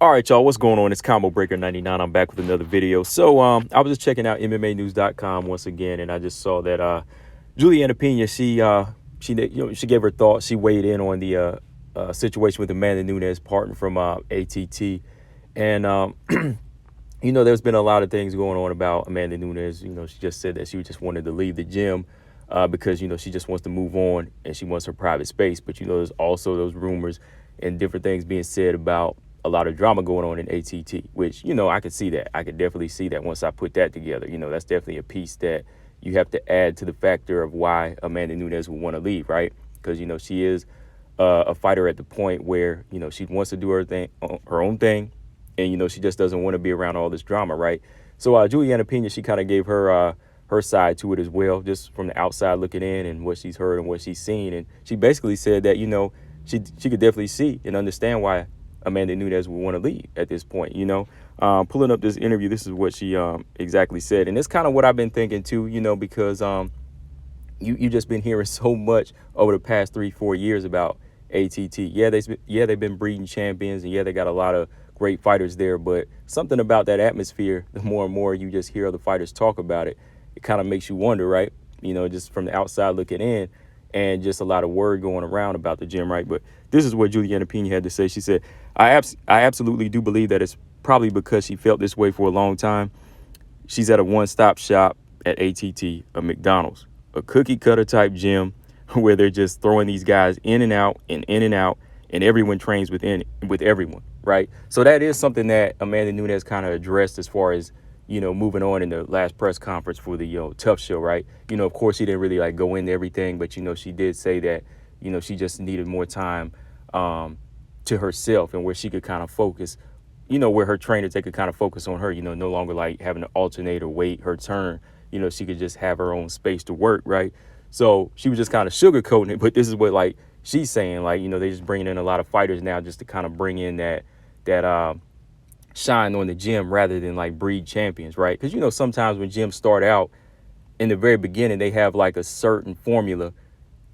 All right, y'all, what's going on? It's Combo Breaker 99. I'm back with another video. So I was just checking out MMAnews.com once again, and I just saw that Julianna Pena, she gave her thoughts. She weighed in on the situation with Amanda Nunes, partner from ATT. And there's been a lot of things going on about Amanda Nunes. She just said that she just wanted to leave the gym because she just wants to move on and she wants her private space. But there's also those rumors and different things being said about a lot of drama going on in ATT, which, I could see that. I could definitely see that once I put that together. That's definitely a piece that you have to add to the factor of why Amanda Nunes would want to leave, right? Because, she is a fighter at the point where, she wants to do her own thing. And, she just doesn't want to be around all this drama, right? So Julianna Pena, she kind of gave her side to it as well, just from the outside looking in and what she's heard and what she's seen. And she basically said that, she could definitely see and understand why Amanda Nunes would want to leave at this point. Pulling up this interview, this is what she exactly said. And it's kind of what I've been thinking too, because you just been hearing so much over the past 3-4 years about ATT. Yeah, they've been breeding champions, and yeah, they got a lot of great fighters there, but something about that atmosphere, the more and more you just hear other fighters talk about it, it kind of makes you wonder, right? Just from the outside looking in, and just a lot of word going around about the gym, right? But this is what Julianna Pena had to say. She said, I absolutely do believe that it's probably because she felt this way for a long time. She's at a one-stop shop at ATT, a McDonald's, a cookie cutter type gym where they're just throwing these guys in and out, and everyone trains with everyone, right? So that is something that Amanda Nunes kind of addressed as far as, moving on in the last press conference for the Tough Show, right? Of course, she didn't really go into everything, but, she did say that, she just needed more time to herself and where she could kind of focus, where her trainers, they could kind of focus on her, no longer having to alternate or wait her turn. She could just have her own space to work, right? So she was just kind of sugarcoating it, but this is what she's saying, they just bringing in a lot of fighters now just to kind of bring in that shine on the gym rather than breed champions, right? Because sometimes when gyms start out in the very beginning, they have a certain formula,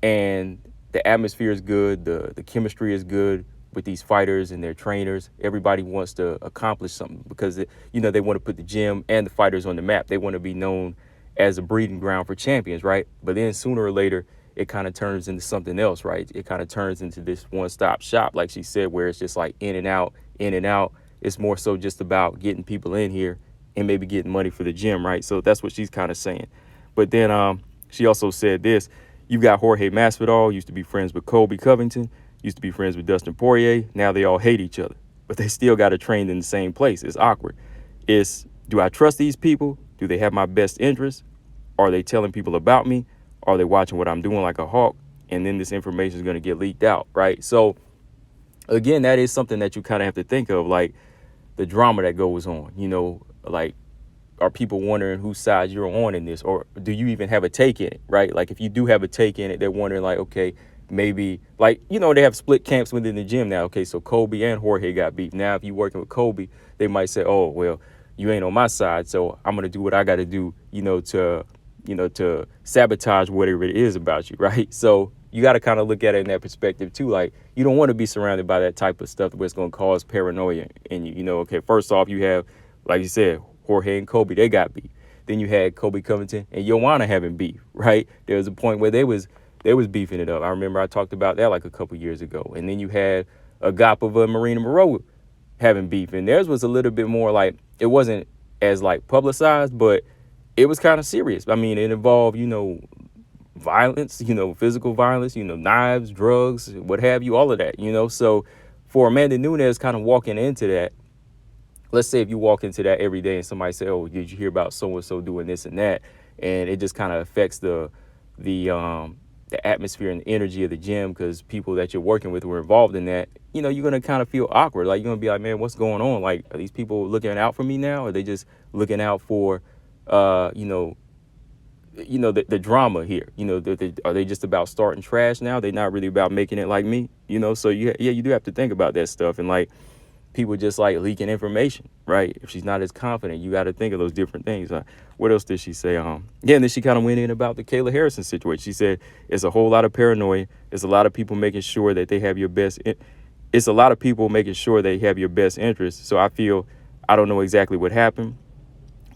and the atmosphere is good, the chemistry is good with these fighters and their trainers. Everybody wants to accomplish something because they want to put the gym and the fighters on the map. They want to be known as a breeding ground for champions, right? But then sooner or later, it kind of turns into something else, right? It kind of turns into this one-stop shop, like she said, where it's just in and out, in and out. It's more so just about getting people in here and maybe getting money for the gym, right? So that's what she's kind of saying. But then she also said this. You've got Jorge Masvidal, used to be friends with Colby Covington, used to be friends with Dustin Poirier. Now they all hate each other, but they still got to train in the same place. It's awkward. Do I trust these people? Do they have my best interests? Are they telling people about me? Are they watching what I'm doing like a hawk? And then this information is going to get leaked out, right? So again, that is something that you kind of have to think of, the drama that goes on, are people wondering whose side you're on in this, or do you even have a take in it, right? If you do have a take in it, they're wondering okay, maybe they have split camps within the gym now. Okay, so Colby and Jorge got beef. Now, if you're working with Colby, they might say, oh, well, you ain't on my side, so I'm going to do what I got to do, to sabotage whatever it is about you, right? So you got to kind of look at it in that perspective too. You don't want to be surrounded by that type of stuff where it's going to cause paranoia in you. Okay, first off, you have, like you said, Jorge and Colby, they got beef. Then you had Colby Covington and Wmma having beef, right? There was a point where they was beefing it up. I remember I talked about that a couple years ago. And then you had Agapova and Marina Moreau having beef. And theirs was a little bit more it wasn't as publicized, but it was kind of serious. I mean, it involved, violence, physical violence, knives, drugs, what have you, all of that, So for Amanda Nunes kind of walking into that, let's say if you walk into that every day and somebody say, oh, did you hear about so-and-so doing this and that? And it just kind of affects the atmosphere and the energy of the gym because people that you're working with were involved in that, you're going to kind of feel awkward. You're going to be like, man, what's going on? Are these people looking out for me now? Or are they just looking out for, the drama here? Are they just about starting trash now? They're not really about making it like me, So you do have to think about that stuff. And people just leaking information, right? If she's not as confident, you got to think of those different things. What else did she say? And then she kind of went in about the Kayla Harrison situation. She said it's a whole lot of paranoia. It's a lot of people making sure that they have your best it's a lot of people making sure they have your best interest. So I don't know exactly what happened,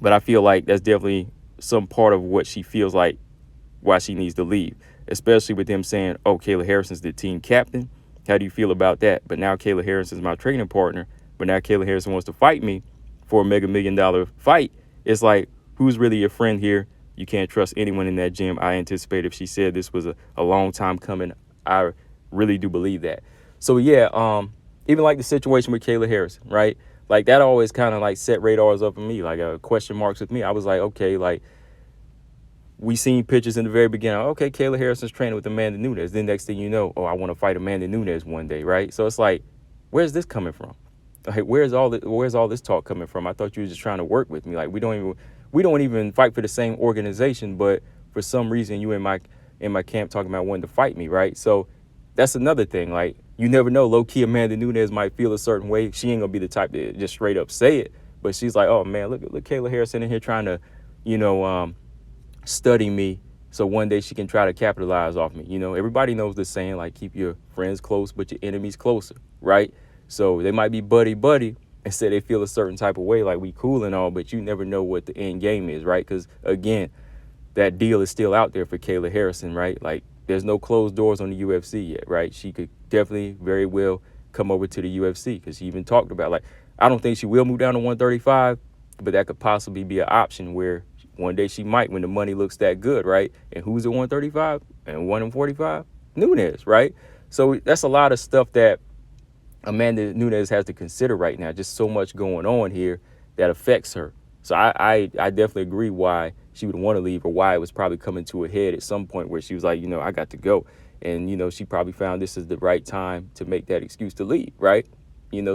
but I feel like that's definitely some part of what she feels like why she needs to leave, especially with them saying, oh, Kayla Harrison's the team captain. How do you feel about that? But now Kayla Harrison's my training partner, but now Kayla Harrison wants to fight me for a $1 million fight. It's like, who's really your friend here? You can't trust anyone in that gym. I anticipate if she said this was a long time coming, I really do believe that. So yeah, even like the situation with Kayla Harrison, right? Like that always kind of like set radars up for me, like question marks with me. I was like, okay, like we seen pictures in the very beginning. Okay, Kayla Harrison's training with Amanda Nunes. Then next thing you know, oh, I want to fight Amanda Nunes one day, right? So it's like, where's this coming from? Like, where's all this talk coming from? I thought you were just trying to work with me. Like, we don't even fight for the same organization, but for some reason you in my camp talking about wanting to fight me, right? So that's another thing. Like, you never know. Low key, Amanda Nunes might feel a certain way. She ain't gonna be the type to just straight up say it, but she's like, oh man, look Kayla Harrison in here trying to, study me so one day she can try to capitalize off me. Everybody knows the saying, like, keep your friends close but your enemies closer, right? So they might be buddy and say they feel a certain type of way, like we cool and all, but you never know what the end game is, right? Because again, that deal is still out there for Kayla Harrison, right? Like, there's no closed doors on the UFC yet, right? She could definitely very well come over to the UFC, because she even talked about, like, I don't think she will move down to 135, but that could possibly be an option where one day she might, when the money looks that good, right? And who's at 135 and 145? Nunes, right? So that's a lot of stuff that Amanda Nunes has to consider right now. Just so much going on here that affects her. So I definitely agree why she would want to leave, or why it was probably coming to a head at some point where she was like, I got to go. And, she probably found this is the right time to make that excuse to leave, right?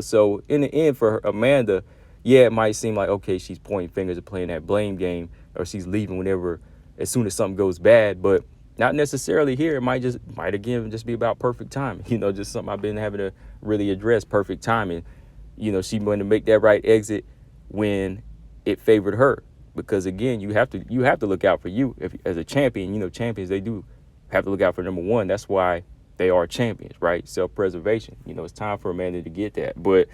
So in the end for Amanda, yeah, it might seem like, okay, she's pointing fingers and playing that blame game, or she's leaving as soon as something goes bad, but not necessarily here. It might again just be about perfect timing, just something I've been having to really address, perfect timing. She going to make that right exit when it favored her, because again, you have to look out for you as a champion. Champions, they do have to look out for number one. That's why they are champions, right? Self-preservation. It's time for Amanda to get that. But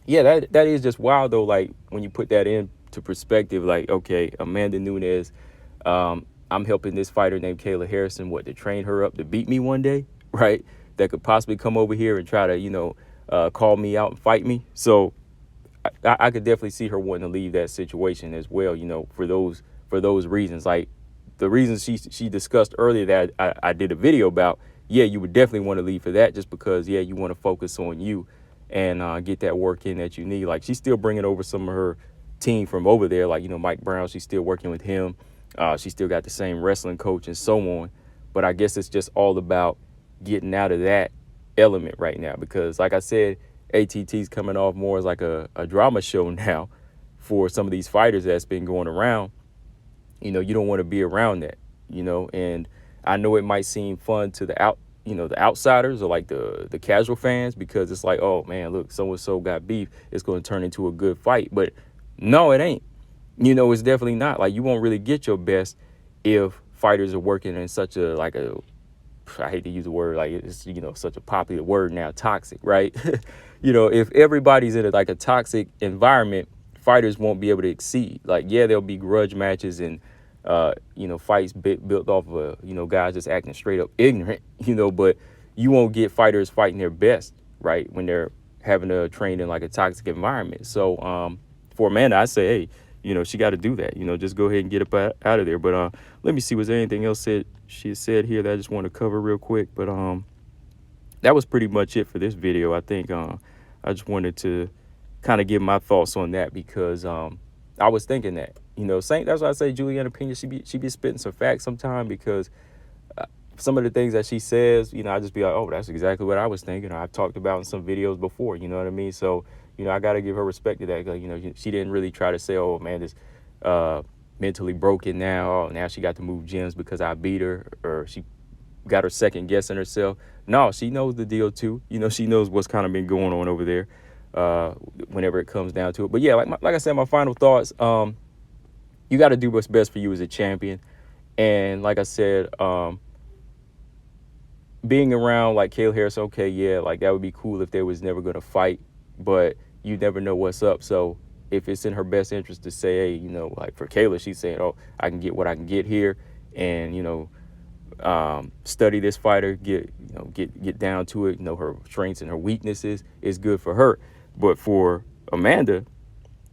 yeah, that is just wild though. Like, when you put that into perspective, like, okay, Amanda Nunes, I'm helping this fighter named Kayla Harrison, to train her up to beat me one day, right? That could possibly come over here and try to, call me out and fight me. So I could definitely see her wanting to leave that situation as well, for those reasons. Like, the reasons she discussed earlier that I did a video about, yeah, you would definitely want to leave for that, just because, yeah, you want to focus on you and get that work in that you need. Like, she's still bringing over some of her team from over there, like, Mike Brown, she's still working with him. She still got the same wrestling coach and so on. But I guess it's just all about getting out of that element right now, because like I said, ATT's coming off more as like a drama show now for some of these fighters that's been going around. You don't want to be around that, and I know it might seem fun to the outsiders, or like the casual fans, because it's like, oh man, look, so-and-so got beef, it's going to turn into a good fight. But no, it ain't. It's definitely not. Like, you won't really get your best if fighters are working in such I hate to use the word, like, it's, such a popular word now, toxic, right? If everybody's in a toxic environment, fighters won't be able to exceed. Like, yeah, there'll be grudge matches and, fights built off of, guys just acting straight up ignorant, but you won't get fighters fighting their best, right, when they're having to train in a toxic environment. So for Amanda, I say, hey, she got to do that. Just go ahead and get up out of there. But let me see, was there anything else she said here that I just want to cover real quick? But that was pretty much it for this video. I think I just wanted to kind of give my thoughts on that, because I was thinking that, that's why I say Julianna Pena, she be spitting some facts sometime, because some of the things that she says, I just be like, oh, that's exactly what I was thinking. I've talked about in some videos before, you know what I mean? So, I got to give her respect to that. Like, she didn't really try to say, oh, man, this mentally broken now. Oh, now she got to move gyms because I beat her, or she got her second guessing herself. No, she knows the deal too. She knows what's kind of been going on over there whenever it comes down to it. But yeah, like I said, my final thoughts, you got to do what's best for you as a champion. And like I said, being around like Kayla Harris, okay, yeah, like that would be cool if they was never gonna fight, but you never know what's up. So if it's in her best interest to say, hey, like for Kayla, she's saying, oh, I can get what I can get here, and study this fighter, get down to it, her strengths and her weaknesses is good for her. But for Amanda,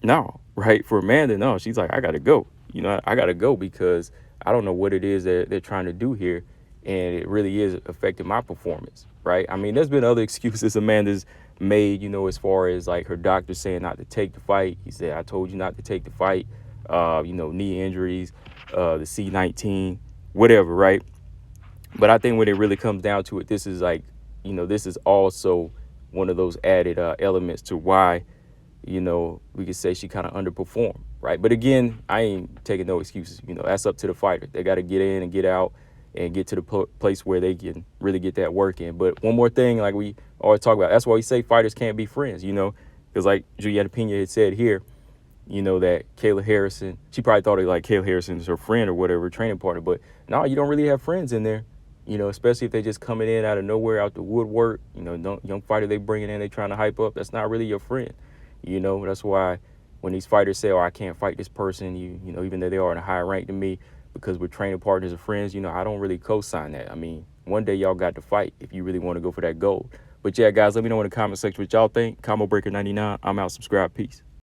no, right? For Amanda, no, she's like, I gotta go. I gotta go because I don't know what it is that they're trying to do here, and it really is affecting my performance, right? I mean, there's been other excuses Amanda's made, as far as like her doctor saying not to take the fight. He said, I told you not to take the fight. Knee injuries, the C19, whatever, right? But I think when it really comes down to it, this is like, this is also one of those added elements to why, we could say she kind of underperformed, right? But again, I ain't taking no excuses. That's up to the fighter. They got to get in and get out and get to the place where they can really get that work in. But one more thing, like we always talk about, that's why we say fighters can't be friends, because like Julianna Pena had said here, that Kayla Harrison, she probably thought like Kayla Harrison is her friend or whatever, training partner. But no, you don't really have friends in there, especially if they just coming in out of nowhere, out the woodwork, young fighter they bringing in, they trying to hype up. That's not really your friend. That's why when these fighters say, oh, I can't fight this person, even though they are in a higher rank than me because we're training partners or friends, I don't really co-sign that. I mean, one day y'all got to fight if you really want to go for that gold. But yeah, guys, let me know in the comment section what y'all think. Combo Breaker 99. I'm out. Subscribe. Peace.